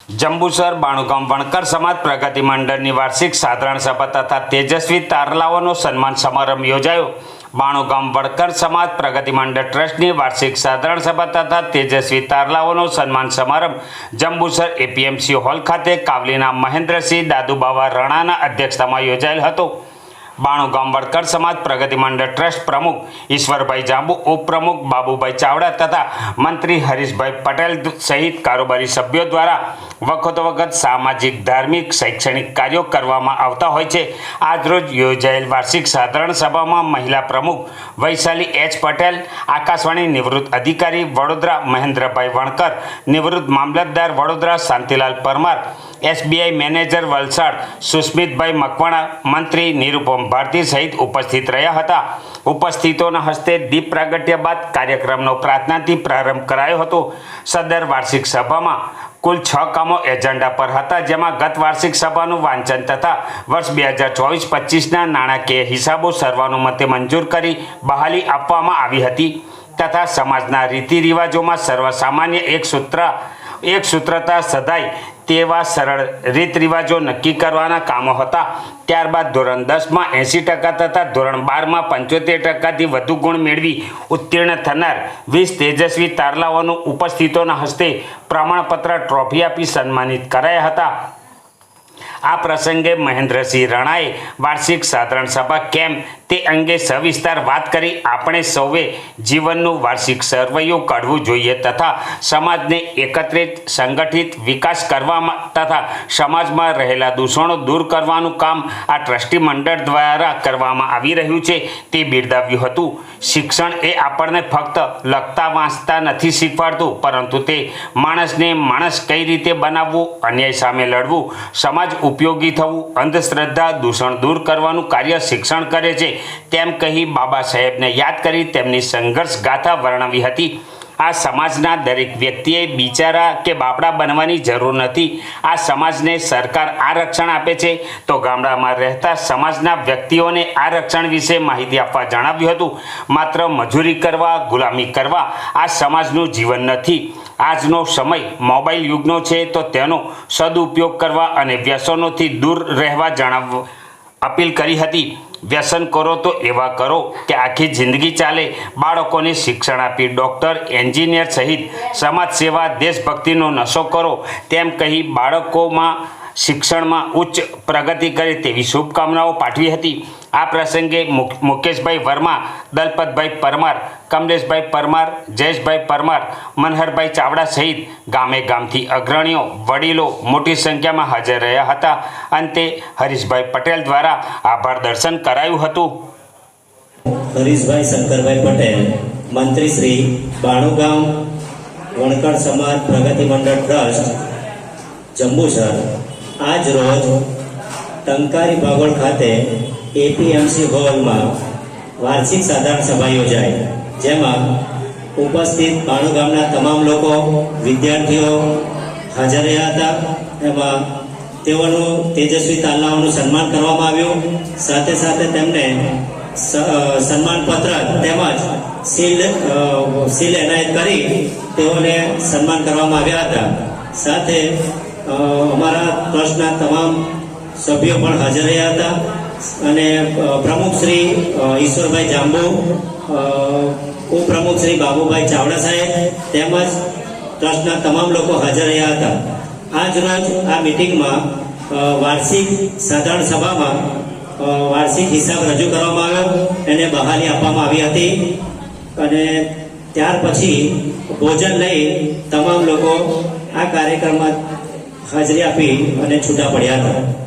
જંબુસર બાણુગામ વણકર સમાજ પ્રગતિ મંડળની વાર્ષિક સાધારણ સભા તથા તેજસ્વી તારલાઓનો સન્માન સમારંભ યોજાયો। બાણુગામ વણકર સમાજ પ્રગતિ મંડળ ટ્રસ્ટની વાર્ષિક સાધારણ સભા તથા તેજસ્વી તારલાઓનો સન્માન સમારંભ જંબુસર એપીએમસી હોલ ખાતે કાવલીના મહેન્દ્રસિંહ દાદુબાવા રણાના અધ્યક્ષતામાં યોજાયેલ હતો। બાણુગામ વણકર સમાજ પ્રગતિ મંડળ ટ્રસ્ટ પ્રમુખ ઈશ્વરભાઈ જાંબુ, ઉપપ્રમુખ બાબુભાઈ ચાવડા તથા મંત્રી હરીશભાઈ પટેલ સહિત કારોબારી સભ્યો દ્વારા વખતો વખત સામાજિક, ધાર્મિક, શૈક્ષણિક કાર્યો કરવામાં આવતા હોય છે। આજરોજ યોજાયેલ વાર્ષિક સાધારણ સભામાં મહિલા પ્રમુખ વૈશાલી એચ પટેલ, આકાશવાણી નિવૃત્ત અધિકારી વડોદરા મહેન્દ્રભાઈ વણકર, નિવૃત્ત મામલતદાર વડોદરા શાંતિલાલ પરમાર, એસબીઆઈ મેનેજર વલસાડ સુસ્મિતભાઈ મકવાણા, મંત્રી નિરુપમ ભારતી સહિત ઉપસ્થિત રહ્યા હતા। ઉપસ્થિતોના હસ્તે દીપ પ્રાગટ્ય બાદ કાર્યક્રમનો પ્રાર્થનાથી પ્રારંભ કરાયો હતો। સદર વાર્ષિક સભામાં કુલ 6 કામો એજન્ડા પર હતા, જેમાં ગત વાર્ષિક સભાનું વાંચન તથા વર્ષ 2024-25ના નાણાકીય હિસાબો સર્વાનુમતે મંજૂર કરી બહાલી આપવામાં આવી હતી તથા સમાજના રીતિ રિવાજોમાં સર્વસામાન્ય એક સૂત્રતા સદાય તેવા સરળ રીત રિવાજો નક્કી કરવાના કામો હતા। ત્યારબાદ ધોરણ 10માં 80% તથા ધોરણ 12માં 75%થી વધુ ગુણ મેળવી ઉત્તીર્ણ થનાર 20 તેજસ્વી તારલાઓનું ઉપસ્થિતોના હસ્તે પ્રમાણપત્ર ટ્રોફી આપી સન્માનિત કરાયા હતા। આ પ્રસંગે મહેન્દ્રસિંહ રણાએ વાર્ષિક સાધારણ સભા કેમ તે અંગે સવિસ્તાર વાત કરી આપણે સૌએ જીવનનું વાર્ષિક સરવૈયું કાઢવું જોઈએ તથા સમાજને એકત્રિત, સંગઠિત વિકાસ કરવામાં તથા સમાજમાં રહેલા દૂષણો દૂર કરવાનું કામ આ ટ્રસ્ટી મંડળ દ્વારા કરવામાં આવી રહ્યું છે તે બિરદાવ્યું હતું। શિક્ષણ એ આપણને ફક્ત લખતા વાંચતા નથી શીખવાડતું, પરંતુ તે માણસને માણસ કઈ રીતે બનાવવું, અન્યાય સામે લડવું, સમાજ ઉપયોગી થવું, અંધશ્રદ્ધા, દૂષણ દૂર કરવાનું કાર્ય શિક્ષણ કરે છે તેમ કહી બાબા સાહેબને યાદ કરી તેમની સંઘર્ષ ગાથા વર્ણવી હતી। આ સમાજના દરેક વ્યક્તિએ બિચારા કે બાપડા બનવાની જરૂર નથી। આ સમાજને સરકાર આ રક્ષણ આપે છે તો ગામડામાં રહેતા સમાજના વ્યક્તિઓને આ રક્ષણ વિશે માહિતી આપવા જણાવ્યું હતું। માત્ર મજૂરી કરવા, ગુલામી કરવા આ સમાજનું જીવન નથી। આજનો સમય મોબાઈલ યુગનો છે તો તેનો સદુપયોગ કરવા અને વ્યસનોથી દૂર રહેવા જણાવવા અપીલ કરી હતી। વ્યસન કરો તો એવા કરો કે આખી જિંદગી ચાલે। બાળકોને શિક્ષણ આપી ડૉક્ટર, એન્જિનિયર સહિત સમાજ સેવા, દેશભક્તિનો નશો કરો તેમ કહી બાળકોમાં શિક્ષણમાં ઉચ્ચ પ્રગતિ કરે તેવી શુભકામનાઓ પાઠવી હતી। આ પ્રસંગે મુકેશભાઈ વર્મા, દલપતભાઈ પરમાર, કમલેશભાઈ પરમાર, જયેશભાઈ પરમાર, મનહરભાઈ ચાવડા સહિત ગામે ગામથી અગ્રણીઓ, વડીલો મોટી સંખ્યામાં હાજર રહ્યા હતા। અંતે હરીશભાઈ પટેલ દ્વારા આભાર દર્શન કરાયું હતું। હરીશભાઈ શંકરભાઈ પટેલ, મંત્રી શ્રી, બાણુગામ વણકર સમાજ પ્રગતિ મંડળ ટ્રસ્ટ, જંબુસર, આજ રોજ ટંકારી ભાગોળ ખાતે એપીએમસી હોલમાં વાર્ષિક સાધારણ સભા યોજાઈ, જેમાં ઉપસ્થિત બાણુગામના તમામ લોકો, વિદ્યાર્થીઓ હાજર રહ્યા હતા। એમાં તેઓનું તેજસ્વી તારલાઓનું સન્માન કરવામાં આવ્યું। સાથે સાથે તેમને સન્માનપત્ર તેમજ સીલ એનાયત કરી તેઓને સન્માન કરવામાં આવ્યા હતા। સાથે અમારા ટ્રસ્ટના તમામ સભ્યો પણ હાજર રહ્યા હતા અને પ્રમુખ શ્રી ઈશ્વરભાઈ જાંબુ, ઉપપ્રમુખ શ્રી બાબુભાઈ ચાવડા સાહેબ તેમજ ટ્રસ્ટના તમામ લોકો હાજર રહ્યા હતા। આજ રોજ આ મિટિંગમાં વાર્ષિક સાધારણ સભામાં વાર્ષિક હિસાબ રજૂ કરવામાં આવ્યો, એને બહાલી આપવામાં આવી હતી અને ત્યાર પછી ભોજન લઈ તમામ લોકો આ કાર્યક્રમમાં હાજરી આપી અને છૂટા પડ્યા હતા।